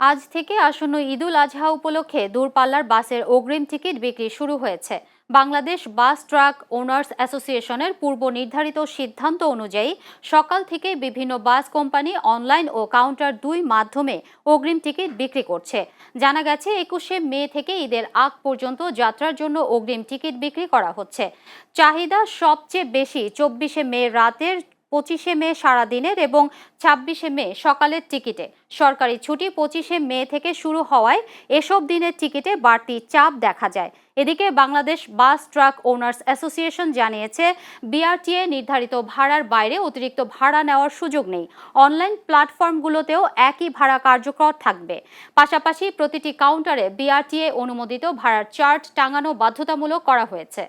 আজ থেকে আসন্ন ঈদুল আজহা উপলক্ষে দূরপাল্লার বাসের অগ্রিম টিকিট বিক্রি শুরু হয়েছে। বাংলাদেশ বাস ট্রাক ওনার্স অ্যাসোসিয়েশনের পূর্ব নির্ধারিত সিদ্ধান্ত অনুযায়ী সকাল থেকে বিভিন্ন বাস কোম্পানি অনলাইন ও কাউন্টার দুই মাধ্যমে অগ্রিম টিকিট বিক্রি করছে। জানা গেছে 21শে মে থেকে ঈদের আগ পর্যন্ত যাত্রার জন্য অগ্রিম টিকিট বিক্রি করা হচ্ছে। চাহিদা সবচেয়ে বেশি 24শে মে রাতের, 25শে মে সারাদিনের এবং 26শে মে সকালের টিকিটে। সরকারি ছুটি 25শে মে থেকে শুরু হওয়ায় এসব দিনের টিকিটে বাড়তি চাপ দেখা যায়। এদিকে Bangladesh bus truck owners association জানিয়েছে, বিআরটিএ নির্ধারিত ভাড়ার বাইরে অতিরিক্ত ভাড়া নেওয়ার সুযোগ নেই। অনলাইন প্ল্যাটফর্মগুলোতেও একই ভাড়া কার্যকর থাকবে। পাশাপাশি প্রতিটি কাউন্টারে বিআরটিএ অনুমোদিত ভাড়ার চার্ট টাঙানো বাধ্যতামূলক করা হয়েছে।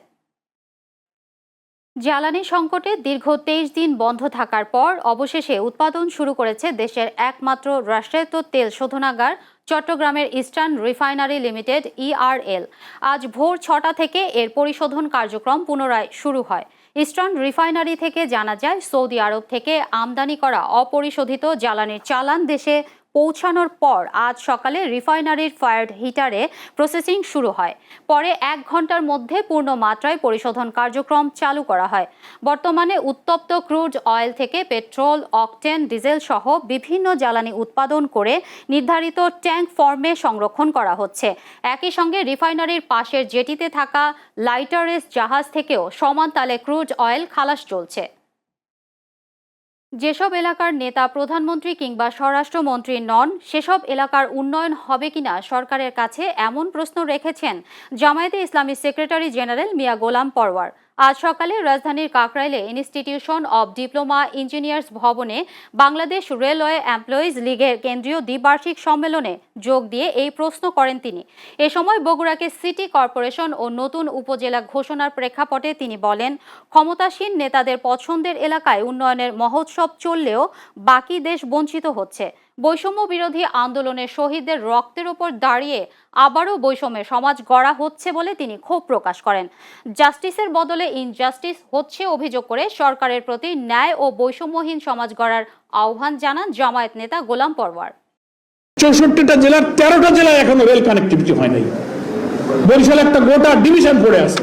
জ্বালানি সংকটে দীর্ঘ 23 দিন বন্ধ থাকার পর অবশেষে উৎপাদন শুরু করেছে দেশের একমাত্র রাষ্ট্রায়ত্ত তেল শোধনাগার চট্টগ্রামের ইস্টার্ন রিফাইনারি লিমিটেড ইআরএল। আজ ভোর 6টা থেকে এর পরিশোধন কার্যক্রম পুনরায় শুরু হয়। ইস্টার্ন রিফাইনারি থেকে জানা যায়, সৌদি আরব থেকে আমদানি করা অপরিশোধিত জ্বালানির চালান দেশে পৌঁছানোর পর আজ সকালে রিফাইনারির ফায়ার্ড হিটারে প্রসেসিং শুরু হয়। পরে 1 ঘন্টার মধ্যে পূর্ণ মাত্রায় পরিশোধন কার্যক্রম চালু করা হয়। বর্তমানে উত্তপ্ত ক্রুড অয়েল থেকে পেট্রোল, অকটেন, ডিজেল সহ বিভিন্ন জ্বালানি উৎপাদন করে নির্ধারিত ট্যাঙ্ক ফর্মে সংরক্ষণ করা হচ্ছে। একই সঙ্গে রিফাইনারির পাশের জেটিতে থাকা লাইটারেস জাহাজ থেকেও সমান তালে ক্রুড অয়েল খালাস চলছে। যেসব এলাকার নেতা প্রধানমন্ত্রী কিংবা স্বরাষ্ট্রমন্ত্রী নন, সেসব এলাকার উন্নয়ন হবে কিনা সরকারের কাছে এমন প্রশ্ন রেখেছেন জামায়াতে ইসলামী সেক্রেটারি জেনারেল মিয়া গোলাম পরওয়ার। আজ সকালে রাজধানীর কাকরাইলে ইনস্টিটিউশন অব ডিপ্লোমা ইঞ্জিনিয়ার্স ভবনে বাংলাদেশ রেলওয়ে এমপ্লয়িজ লীগের কেন্দ্রীয় দ্বিবার্ষিক সম্মেলনে যোগ দিয়ে এই প্রশ্ন করেন তিনি। এ সময় বগুড়াকে সিটি কর্পোরেশন ও নতুন উপজেলা ঘোষণার প্রেক্ষাপটে তিনি বলেন, ক্ষমতাসীন নেতাদের পছন্দের এলাকায় উন্নয়নের মহোৎসব চললেও বাকি দেশ বঞ্চিত হচ্ছে। বৈষম্য বিরোধী আন্দোলনের শহীদদের রক্তের ওপর দাঁড়িয়ে আবারও বৈষম্যের সমাজ গড়া হচ্ছে বলে তিনি ক্ষোভ প্রকাশ করেন। জাস্টিসের বদলে ইনজাস্টিস হচ্ছে অভিযোগ করে সরকারের প্রতি ন্যায় ও বৈষম্যহীন সমাজ গড়ার আহ্বান জানান জামায়াত নেতা গোলাম পরওয়ার। 64টা জেলার 13টা জেলায় এখনো রেল কানেক্টিভিটি হয় নাই। বরিশাল একটা গোটা ডিভিশন পড়ে আছে।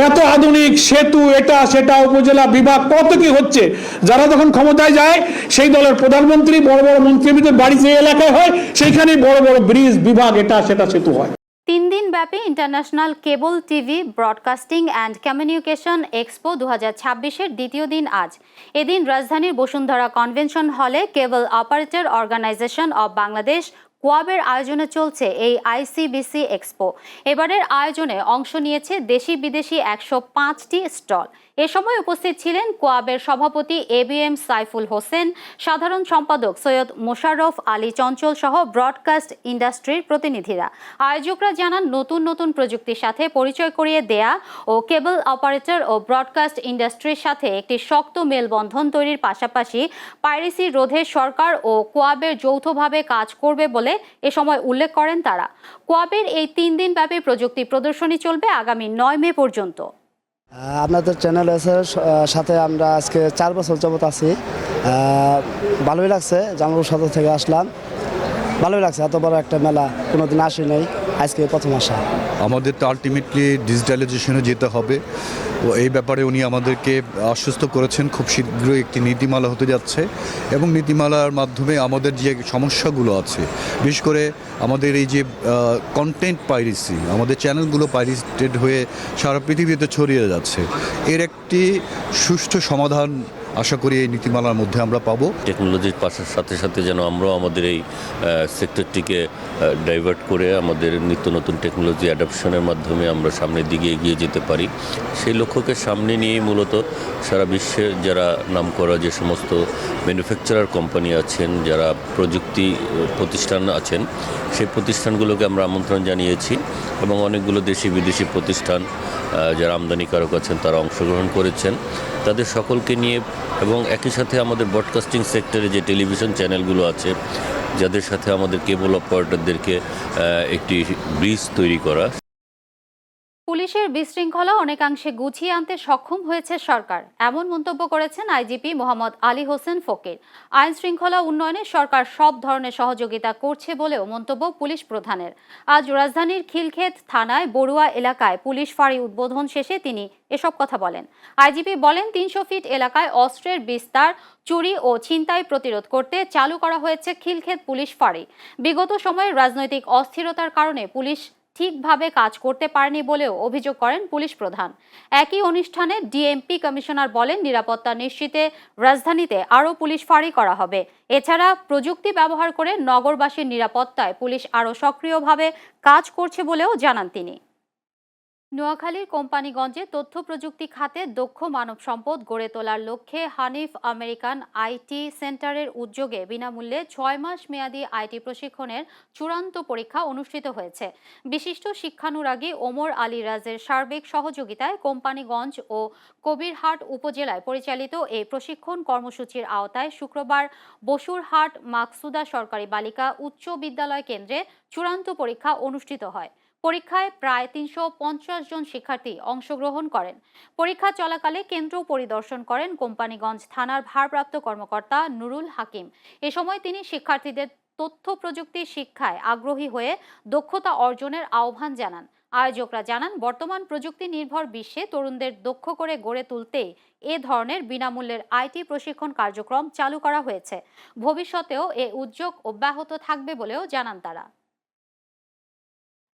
এত আধুনিক সেতু, এটা সেটা, উপজেলা বিভাগ, কত কি হচ্ছে। যারা যখন ক্ষমতায় যায় সেই দলের প্রধানমন্ত্রী, বড় বড় মন্ত্রীদের বাড়ি যে এলাকায় হয় সেইখানেই বড় বড় ব্রিজ, বিভাগ, এটা সেটা সেতু হয়। 3 দিন ব্যাপী international cable TV broadcasting and communication expo 2026-এর দ্বিতীয় দিন আজ। এদিন রাজধানীর বসুন্ধরা কনভেনশন হলে cable operator organisation of Bangladesh কোয়াবের আয়োজনে চলছে এই আইসিবিসি এক্সপো। এবারের আয়োজনে অংশ নিয়েছে দেশি বিদেশি 105টি স্টল। এ সময় উপস্থিত ছিলেন কোয়াবের সভাপতি এবিএম সাইফুল হোসেন, সাধারণ সম্পাদক সৈয়দ মোশাররফ আলী চঞ্চল সহ ব্রডকাস্ট ইন্ডাস্ট্রির প্রতিনিধিরা। আয়োজকরা জানান, নতুন নতুন প্রযুক্তির সাথে পরিচয় করিয়ে দেয়া ও কেবল অপারেটর ও ব্রডকাস্ট ইন্ডাস্ট্রির সাথে একটি শক্ত মেলবন্ধন তৈরির পাশাপাশি পাইরেসি রোধে সরকার ও কোয়াবের যৌথভাবে কাজ করবে বলে এ সময় উল্লেখ করেন তারা। কোয়াবের এই 3 দিন ব্যাপী প্রযুক্তি প্রদর্শনী চলবে আগামী 9 মে পর্যন্ত। আপনাদের চ্যানেলের সাথে আমরা আজকে 4 বছর যাবত আছি। ভালোই লাগছে, জামালপুর সদর থেকে আসলাম, ভালোই লাগছে। এত বড় একটা মেলা কোনোদিন আসি নাই, আজকে প্রথম আসা। আমাদের তো আলটিমেটলি ডিজিটালাইজেশনে যেতে হবে। ও এই ব্যাপারে উনি আমাদেরকে আশ্বস্ত করেছেন খুব শীঘ্রই একটি নীতিমালা হতে যাচ্ছে, এবং নীতিমালার মাধ্যমে আমাদের যে সমস্যাগুলো আছে, বিশেষ করে আমাদের এই যে কন্টেন্ট পাইরেসি, আমাদের চ্যানেলগুলো পাইরেটেড হয়ে সারা পৃথিবীতে ছড়িয়ে যাচ্ছে, এর একটি সুষ্ঠু সমাধান আশা করি এই নীতিমালার মধ্যে আমরা পাবো। টেকনোলজির পাশের সাথে সাথে যেন আমরাও আমাদের এই সেক্টরটিকে ডাইভার্ট করে আমাদের নিত্য নতুন টেকনোলজি অ্যাডাপশনের মাধ্যমে আমরা সামনের দিকে এগিয়ে যেতে পারি, সেই লক্ষ্যকে সামনে নিয়েই মূলত সারা বিশ্বের যারা নামকরা যে সমস্ত ম্যানুফ্যাকচারার কোম্পানি আছেন, যারা প্রযুক্তি প্রতিষ্ঠান আছেন, সেই প্রতিষ্ঠানগুলোকে আমরা আমন্ত্রণ জানিয়েছি, এবং অনেকগুলো দেশি বিদেশি প্রতিষ্ঠান যারা আমদানিকারক আছেন তারা অংশগ্রহণ করেছেন। তাদের সকলকে নিয়ে এবং একই সাথে আমাদের ব্রডকাস্টিং সেক্টরে যে টেলিভিশন চ্যানেলগুলো আছে, যাদের সাথে আমাদের কেবল অপারেটরদেরকে একটি ব্রিজ তৈরি করা। পুলিশের বিশৃঙ্খলা অনেকাংশে গুছিয়ে আনতে সক্ষম হয়েছে সরকার, এমন মন্তব্য করেছেন আইজিপি মোহাম্মদ আলী হোসেন ফকির। আইন শৃঙ্খলা উন্নয়নে সরকার সব ধরনের সহযোগিতা করছে বলেও মন্তব্য পুলিশ প্রধানের। আজ রাজধানীর খিলক্ষেত থানায় বড়ুয়া এলাকায় পুলিশ ফাঁড়ি উদ্বোধন শেষে তিনি এসব কথা বলেন। আইজিপি বলেন, 300 ফিট এলাকায় অস্ত্রের বিস্তার, চুরি ও ছিনতাই প্রতিরোধ করতে চালু করা হয়েছে খিলক্ষেত পুলিশ ফাঁড়ি। বিগত সময়ে রাজনৈতিক অস্থিরতার কারণে পুলিশ ঠিকভাবে কাজ করতে পারেনি বলেও অভিযোগ করেন পুলিশ প্রধান। একই অনুষ্ঠানে ডিএমপি কমিশনার বলেন, নিরাপত্তা নিশ্চিতে রাজধানীতে আরও পুলিশ ফাঁড়ি করা হবে। এছাড়া প্রযুক্তি ব্যবহার করে নগরবাসীর নিরাপত্তায় পুলিশ আরও সক্রিয়ভাবে কাজ করছে বলেও জানান তিনি। নোয়াখালীর কোম্পানিগঞ্জে তথ্য প্রযুক্তি খাতে দক্ষ মানব সম্পদ গড়ে তোলার লক্ষ্যে হানিফ আমেরিকান আইটি সেন্টারের উদ্যোগে বিনামূল্যে 6 মাস মেয়াদী আইটি প্রশিক্ষণের চূড়ান্ত পরীক্ষা অনুষ্ঠিত হয়েছে। বিশিষ্ট শিক্ষানুরাগী ওমর আলী রাজের সার্বিক সহযোগিতায় কোম্পানিগঞ্জ ও কবিরহাট উপজেলায় পরিচালিত এই প্রশিক্ষণ কর্মসূচির আওতায় শুক্রবার বসুরহাট মাকসুদা সরকারি বালিকা উচ্চ বিদ্যালয় কেন্দ্রে চূড়ান্ত পরীক্ষা অনুষ্ঠিত হয়। পরীক্ষায় প্রায় 350 জন শিক্ষার্থী অংশগ্রহণ করেন। পরীক্ষা চলাকালে কেন্দ্র পরিদর্শন করেন কোম্পানিগঞ্জ থানার ভারপ্রাপ্ত কর্মকর্তা নুরুল হাকিম। এ সময় তিনি শিক্ষার্থীদের তথ্য প্রযুক্তি শিক্ষায় আগ্রহী হয়ে দক্ষতা অর্জনের আহ্বান জানান। আয়োজকরা জানান, বর্তমান প্রযুক্তি নির্ভর বিশ্বে তরুণদের দক্ষ করে গড়ে তুলতেই এ ধরনের বিনামূল্যের আইটি প্রশিক্ষণ কার্যক্রম চালু করা হয়েছে। ভবিষ্যতেও এ উদ্যোগ অব্যাহত থাকবে বলেও জানান তারা।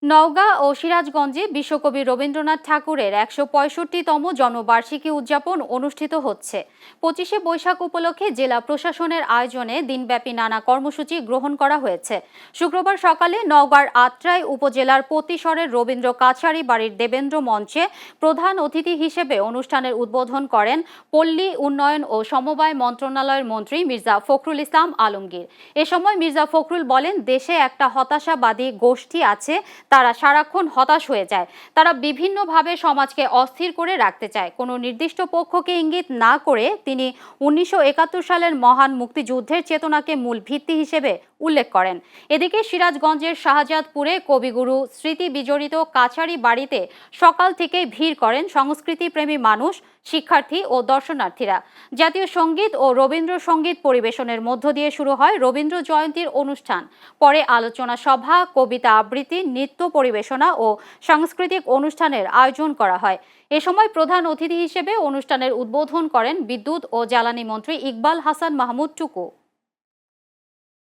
নওগাঁ ও সিরাজগঞ্জে বিশ্বকবি রবীন্দ্রনাথ ঠাকুরের 165তম জন্মবার্ষিকী উদযাপন অনুষ্ঠিত হচ্ছে। 25শে বৈশাখ উপলক্ষে জেলা প্রশাসনের আয়োজনে দিনব্যাপী নানা কর্মসূচি গ্রহণ করা হয়েছে। শুক্রবার সকালে নওগাঁর আত্রাই উপজেলার পতিশরের রবীন্দ্র কাছারি বাড়ির দেবেন্দ্র মঞ্চে প্রধান অতিথি হিসেবে অনুষ্ঠানের উদ্বোধন করেন পল্লী উন্নয়ন ও সমবায় মন্ত্রণালয়ের মন্ত্রী মির্জা ফখরুল ইসলাম আলমগীর। এ সময় মির্জা ফখরুল বলেন, দেশে একটা হতাশাবাদী গোষ্ঠী আছে, তারা সারাক্ষণ হতাশ হয়ে যায়। তারা বিভিন্নভাবে সমাজকে অস্থির করে রাখতে চায়। কোনো নির্দিষ্ট পক্ষকে ইঙ্গিত না করে তিনি 1971 সালের মহান মুক্তিযুদ্ধের চেতনাকে মূল ভিত্তি হিসেবে উল্লেখ করেন। এদিকে সিরাজগঞ্জের শাহজাদপুরে কবিগুরু স্মৃতি বিজড়িত কাছারি বাড়িতে সকাল থেকেই ভিড় করেন সংস্কৃতিপ্রেমী মানুষ, শিক্ষার্থী ও দর্শনার্থীরা। জাতীয় সঙ্গীত ও রবীন্দ্রসঙ্গীত পরিবেশনের মধ্য দিয়ে শুরু হয় রবীন্দ্র জয়ন্তীর অনুষ্ঠান। পরে আলোচনা সভা, কবিতা আবৃত্তি, নৃত্য পরিবেশনা ও সাংস্কৃতিক অনুষ্ঠানের আয়োজন করা হয়। এ সময় প্রধান অতিথি হিসেবে অনুষ্ঠানের উদ্বোধন করেন বিদ্যুৎ ও জ্বালানি মন্ত্রী ইকবাল হাসান মাহমুদ টুকু।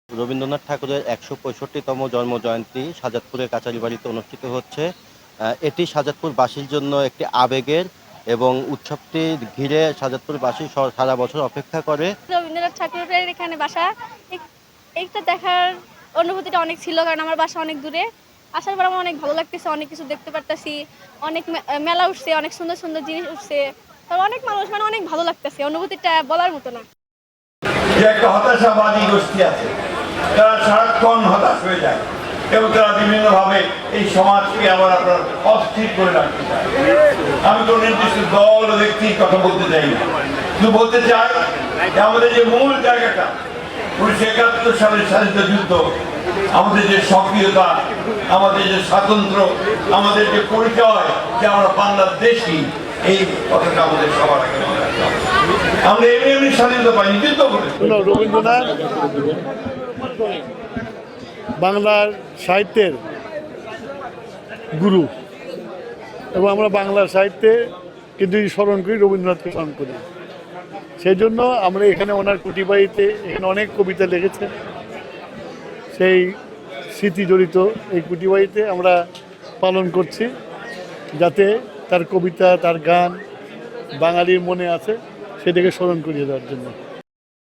রবীন্দ্রনাথ ঠাকুরের 165তম জন্মজয়ন্তী শাহজাদপুরের কাছারিবাড়িতে অনুষ্ঠিত হচ্ছে। এটি শাহজাদপুরবাসীর জন্য একটি আবেগের এবং উৎসবটি ঘিরে শাহজাদপুরবাসী সারা বছর অপেক্ষা করে। রবীন্দ্রনাথ ঠাকুরের এখানে বাসা, এইটা দেখার অনুভূতিটা অনেক ছিল, কারণ আমার বাসা অনেক দূরে। আসার পর আমার অনেক ভালো লাগতেছে, অনেক কিছু দেখতে পারতেছি, অনেক মেলা উঠছে, অনেক সুন্দর সুন্দর জিনিস উঠছে, তারপর অনেক মানুষ, মানে অনেক ভালো লাগতেছে, অনুভূতিটা বলার মতো না। যে একটা হতাশাবাদী গোষ্ঠী আছে, তারা সারাক্ষণ হতাশ হয়ে যায় এবং তারা বিভিন্নভাবে এই সমাজকে আবার আপনার অস্থির করে রাখতে চায়। আমি কোনো নির্দিষ্ট দল ও ব্যক্তির কথা বলতে চাই না, শুধু বলতে চাই যে আমাদের যে মূল জায়গাটা 1971 সালের স্বাধীনতা যুদ্ধ, আমাদের যে সক্রিয়তা, আমাদের যে স্বাতন্ত্র্য, আমাদের যে পরিচয় যে আমরা বাংলাদেশী, এই কথাটা আমাদের সবার আগে মনে রাখতে হবে। আমরা এমনি স্বাধীনতা পাইনি, যুদ্ধ করে। রবীন্দ্রনাথ বাংলার সাহিত্যের গুরু, এবং আমরা বাংলার সাহিত্যে কিন্তু স্মরণ করি, রবীন্দ্রনাথকে স্মরণ করি। সেই জন্য আমরা এখানে ওনার কুটিবাড়িতে এখানে অনেক কবিতা লিখেছেন, সেই স্মৃতি জড়িত এই কুটিবাড়িতে আমরা পালন করছি, যাতে তার কবিতা, তার গান বাঙালির মনে আছে, সেটাকে স্মরণ করিয়ে দেওয়ার জন্য।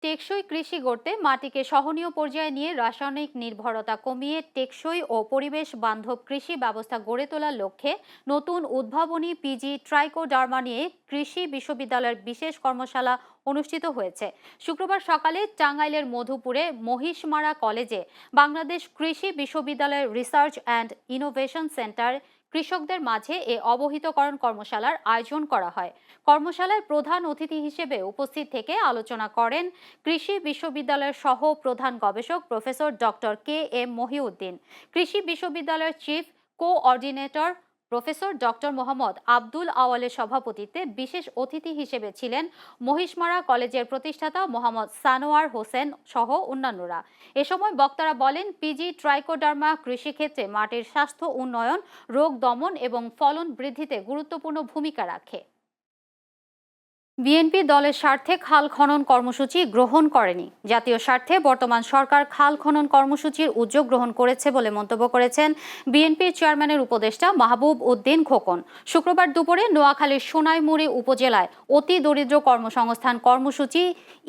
টেকসই কৃষি গড়তে মাটিকে সহনীয় পর্যায়ে নিয়ে রাসায়নিক নির্ভরতা কমিয়ে টেকসই ও পরিবেশ বান্ধব কৃষি ব্যবস্থা গড়ে তোলার লক্ষ্যে নতুন উদ্ভাবনী পিজি ট্রাইকোডার্মা নিয়ে কৃষি বিশ্ববিদ্যালয়ের বিশেষ কর্মশালা অনুষ্ঠিত হয়েছে। শুক্রবার সকালে টাঙ্গাইলের মধুপুরে মহিষমারা কলেজে বাংলাদেশ কৃষি বিশ্ববিদ্যালয়ের রিসার্চ অ্যান্ড ইনোভেশন সেন্টার কৃষকদের মাঝে এ অবহিতকরণ কর্মশালার আয়োজন করা হয়। কর্মশালায় প্রধান অতিথি হিসেবে উপস্থিত থেকে আলোচনা করেন কৃষি বিশ্ববিদ্যালয়ের সহ প্রধান গবেষক professor doctor K M Mohiuddin, কৃষি বিশ্ববিদ্যালয়ের chief coordinator professor doctor Mohammad Abdul আওয়ালের সভাপতিত্বে বিশেষ অতিথি হিসেবে ছিলেন মহিষমারা কলেজের প্রতিষ্ঠাতা মোহাম্মদ সানোয়ার হোসেন সহ অন্যান্যরা। এ সময় বক্তারা বলেন, পিজি ট্রাইকোডার্মা কৃষিক্ষেত্রে মাটির স্বাস্থ্য উন্নয়ন, রোগ দমন এবং ফলন বৃদ্ধিতে গুরুত্বপূর্ণ ভূমিকা রাখে। বিএনপি দলের স্বার্থে খাল খনন কর্মসূচি গ্রহণ করেনি। জাতীয় স্বার্থে বর্তমান সরকার খাল খনন কর্মসূচির উদ্যোগ গ্রহণ করেছে বলে মন্তব্য করেছেন বিএনপির চেয়ারম্যানের উপদেষ্টা মাহবুব উদ্দিন খোকন। শুক্রবার দুপুরে নোয়াখালীর সোনাইমুড়ি উপজেলায় অতি দরিদ্র কর্মসংস্থান কর্মসূচি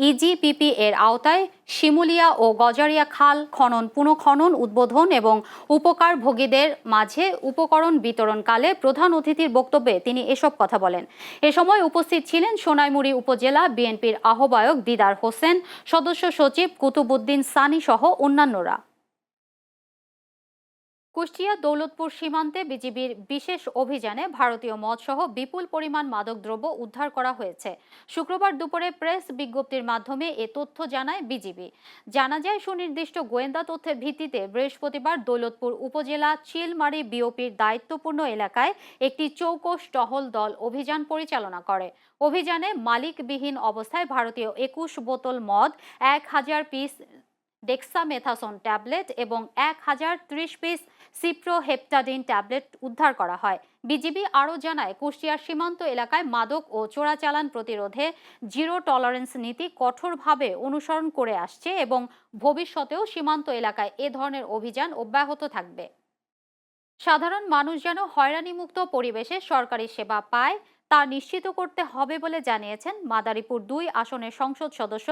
ইজিপিপি এর আওতায় শিমুলিয়া ও গজারিয়া খাল খনন পুনঃখনন উদ্বোধন এবং উপকারভোগীদের মাঝে উপকরণ বিতরণকালে প্রধান অতিথির বক্তব্যে তিনি এসব কথা বলেন। এ সময় উপস্থিত ছিলেন সোনাইমুড়ি উপজেলা বিএনপির আহ্বায়ক দিদার হোসেন, সদস্য সচিব কুতুবুদ্দিন সানি সহ অন্যান্যরা। কুষ্টিয়া দৌলতপুর সীমান্তে বিজিবির বিশেষ অভিযানে ভারতীয় মদসহ বিপুল পরিমাণ মাদকদ্রব্য উদ্ধার করা হয়েছে। শুক্রবার দুপুরে প্রেস বিজ্ঞপ্তির মাধ্যমে এ তথ্য জানায় বিজিবি। জানা যায়, সুনির্দিষ্ট গোয়েন্দা তথ্যের ভিত্তিতে বৃহস্পতিবার দৌলতপুর উপজেলা চিলমারি বিওপির দায়িত্বপূর্ণ এলাকায় একটি চৌকস টহল দল অভিযান পরিচালনা করে। অভিযানে মালিকবিহীন অবস্থায় ভারতীয় 21 বোতল মদ, 1000 পিস ডেক্সামেথাসোন ট্যাবলেট এবং 1030 পিস সিপ্রোহেপটাডিন ট্যাবলেট উদ্ধার করা হয়। বিজিবি আরও জানায়, কুষ্টিয়ার সীমান্ত এলাকায় মাদক ও চোরাচালান প্রতিরোধে জিরো টলারেন্স নীতি কঠোরভাবে অনুসরণ করে আসছে এবং ভবিষ্যতেও সীমান্ত এলাকায় এ ধরনের অভিযান অব্যাহত থাকবে। সাধারণ মানুষ যেন হয়রানিমুক্ত পরিবেশে সরকারি সেবা পায় তা নিশ্চিত করতে হবে বলে জানিয়েছেন মাদারীপুর 2 আসনের সংসদ সদস্য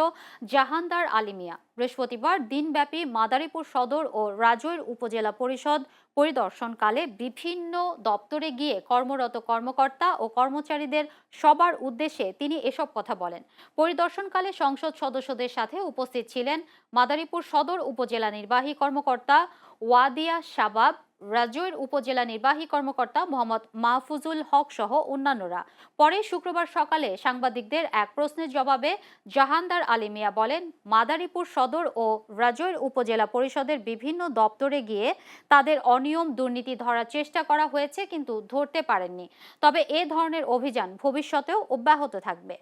জাহানদার আলী মিয়া। বৃহস্পতিবার দিনব্যাপী মাদারীপুর সদর ও রাজৈর উপজেলা পরিষদ পরিদর্শনকালে বিভিন্ন দপ্তরে গিয়ে কর্মরত কর্মকর্তা ও কর্মচারীদের সবার উদ্দেশ্যে তিনি এসব কথা বলেন। পরিদর্শনকালে সংসদ সদস্যদের সাথে উপস্থিত ছিলেন মাদারীপুর সদর উপজেলা নির্বাহী কর্মকর্তা ওয়াদিয়া শাবাব, রাজৈর উপজেলা নির্বাহী কর্মকর্তা মোহাম্মদ মাহফুজুল হক সহ অন্যান্যরা। পরে শুক্রবার সকালে সাংবাদিকদের এক প্রশ্নের জবাবে জাহানদার আলী মিয়া বলেন, মাদারীপুর সদর ও রাজৈর উপজেলা পরিষদের বিভিন্ন দপ্তরে গিয়ে তাদের অনিয়ম দুর্নীতি ধরার চেষ্টা করা হয়েছে, কিন্তু ধরতে পারেননি। তবে এ ধরনের অভিযান ভবিষ্যতেও অব্যাহত থাকবে।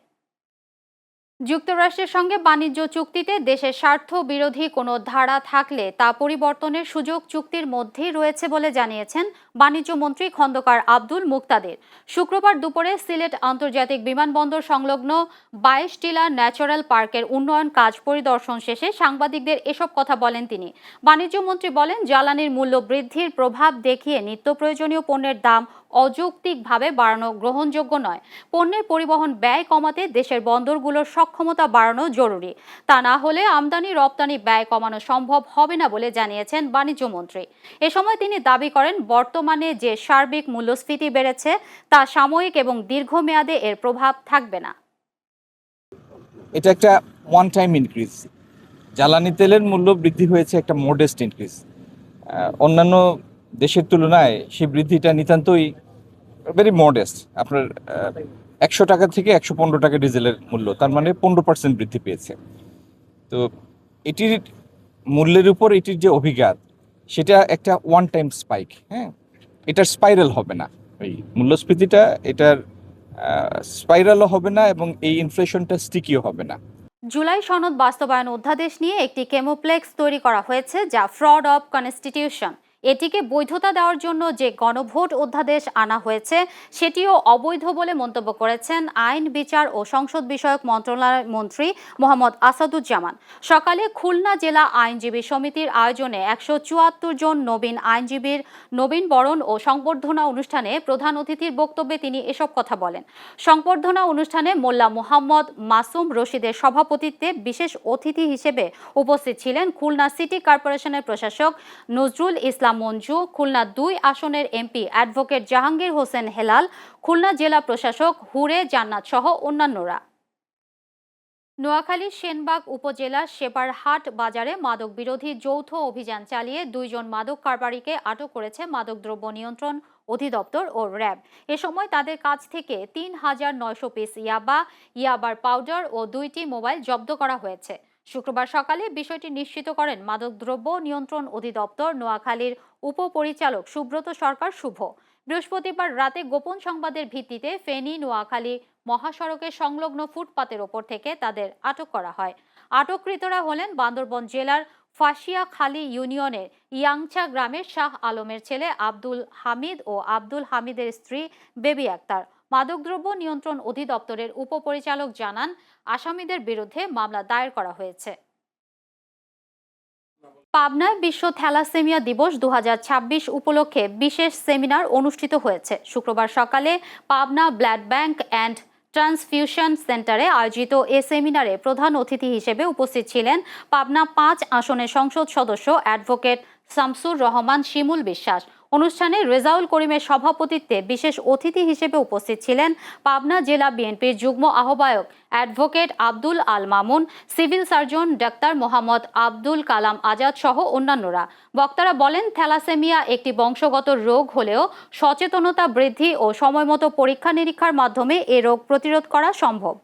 যুক্তরাষ্ট্রের সঙ্গে বাণিজ্য চুক্তিতে দেশের স্বার্থ বিরোধী কোনো ধারা থাকলে তা পরিবর্তনের সুযোগ চুক্তির মধ্যেই রয়েছে বলে জানিয়েছেন বাণিজ্য মন্ত্রী খন্দকার আব্দুল মুক্তাদির। শুক্রবার দুপুরে সিলেট আন্তর্জাতিক বিমানবন্দর সংলগ্ন 22 টিলা ন্যাচারাল পার্কের উন্নয়ন কাজ পরিদর্শন শেষে সাংবাদিকদের এসব কথা বলেন তিনি। বাণিজ্য মন্ত্রী বলেন, জ্বালানির মূল্য বৃদ্ধির প্রভাব দেখিয়ে নিত্য প্রয়োজনীয় পণ্যের দাম অযৌক্তিকভাবে বাড়ানো গ্রহণযোগ্য নয়। পণ্যের পরিবহন ব্যয় কমাতে দেশের বন্দরগুলোর সক্ষমতা বাড়ানো জরুরি। তা না হলে আমদানি রপ্তানি ব্যয় কমানো সম্ভব হবে না বলে জানিয়েছেন বাণিজ্য মন্ত্রী। এ সময় তিনি দাবি করেন, বর্তমানে যে সার্বিক মূল্যস্ফীতি বেড়েছে তা সাময়িক এবং দীর্ঘমেয়াদে এর প্রভাব থাকবে না। এটা একটা ওয়ান টাইম ইনক্রিজ। জ্বালানি তেলের মূল্য বৃদ্ধি হয়েছে একটা মডেস্ট ইনক্রিজ। অন্যান্য দেশের তুলনায় সেই বৃদ্ধিটা নিতান্তই ভেরি মডেস্ট। আপনার 100 টাকা থেকে 115 টাকা ডিজেলের মূল্য, তার মানে 15% বৃদ্ধি পেয়েছে। তো এটির মূল্যের উপর এটির যে অভিঘাত, সেটা একটা ওয়ান টাইম স্পাইক। হ্যাঁ, এটার স্পাইরাল হবে না। ওই মূল্যস্ফীতিটা এটার স্পাইরালও হবে না এবং এই ইনফ্লেশনটা স্টিকিও হবে না। জুলাই সনদ বাস্তবায়ন অধ্যাদেশ নিয়ে একটি কেমোপ্লেক্স তৈরি করা হয়েছে, যা ফ্রড অফ কনস্টিটিউশন। এটিকে বৈধতা দেওয়ার জন্য যে গণভোট অধ্যাদেশ আনা হয়েছে সেটিও অবৈধ বলে মন্তব্য করেছেন আইন, বিচার ও সংসদ বিষয়ক মন্ত্রণালয়ের মন্ত্রী মোহাম্মদ আসাদুজ্জামান। সকালে খুলনা জেলা আইনজীবী সমিতির আয়োজনে 174 জন নবীন আইনজীবীর নবীন বরণ ও সংবর্ধনা অনুষ্ঠানে প্রধান অতিথির বক্তব্যে তিনি এসব কথা বলেন। সংবর্ধনা অনুষ্ঠানে মোল্লা মোহাম্মদ মাসুম রশিদের সভাপতিত্বে বিশেষ অতিথি হিসেবে উপস্থিত ছিলেন খুলনা সিটি কর্পোরেশনের প্রশাসক নজরুল ইসলাম মঞ্জু, খুলনা 2 আসনের এমপি অ্যাডভোকেট জাহাঙ্গীর হোসেন হেলাল, খুলনা জেলা প্রশাসক হুরে জান্নাত সহ অন্যান্যরা। নোয়াখালীর সেনবাগ উপজেলার সেপারহাট বাজারে মাদক বিরোধী যৌথ অভিযান চালিয়ে 2 জন মাদক কারবারিকে আটক করেছে মাদকদ্রব্য নিয়ন্ত্রণ অধিদপ্তর ও র্যাব। এ সময় তাদের কাছ থেকে 3900 পিস ইয়াবার পাউডার ও 2টি মোবাইল জব্দ করা হয়েছে। শুক্রবার সকালে বিষয়টি নিশ্চিত করেন মাদকদ্রব্য নিয়ন্ত্রণ অধিদপ্তর নোয়াখালীর উপপরিচালক সুব্রত সরকার শুভ। বৃহস্পতিবার রাতে গোপন সংবাদের ভিত্তিতে ফেনী নোয়াখালী মহাসড়কের সংলগ্ন ফুটপাতের ওপর থেকে তাদের আটক করা হয়। আটককৃতরা হলেন বান্দরবান জেলার ফাশিয়াখালী ইউনিয়নের ইয়াংচা গ্রামের শাহ আলমের ছেলে আব্দুল হামিদ ও আব্দুল হামিদের স্ত্রী বেবি আক্তার। মাদকদ্রব্য নিয়ন্ত্রণ অধিদপ্তরের উপপরিচালক জানান, আসামিদের বিরুদ্ধে মামলা দায়ের করা হয়েছে। পাবনায় বিশ্ব থ্যালাসেমিয়া দিবস 2026 উপলক্ষে বিশেষ সেমিনার অনুষ্ঠিত হয়েছে। শুক্রবার সকালে Pabna blood bank and transfusion সেন্টারে আয়োজিত এ সেমিনারে প্রধান অতিথি হিসেবে উপস্থিত ছিলেন পাবনা 5 আসনের সংসদ সদস্য অ্যাডভোকেট শামসুর রহমান শিমুল বিশ্বাস। অনুষ্ঠানে রেজাউল করিমের সভাপতিত্বে বিশেষ অতিথি হিসেবে উপস্থিত ছিলেন পাবনা জেলা বিএনপির যুগ্ম আহ্বায়ক advocate Abdul Al Mamun, civil surgeon ডাক্তার মোহাম্মদ আব্দুল কালাম আজাদ সহ অন্যান্যরা। বক্তারা বলেন, থ্যালাসেমিয়া একটি বংশগত রোগ হলেও সচেতনতা বৃদ্ধি ও সময়মতো পরীক্ষা নিরীক্ষার মাধ্যমে এ রোগ প্রতিরোধ করা সম্ভব।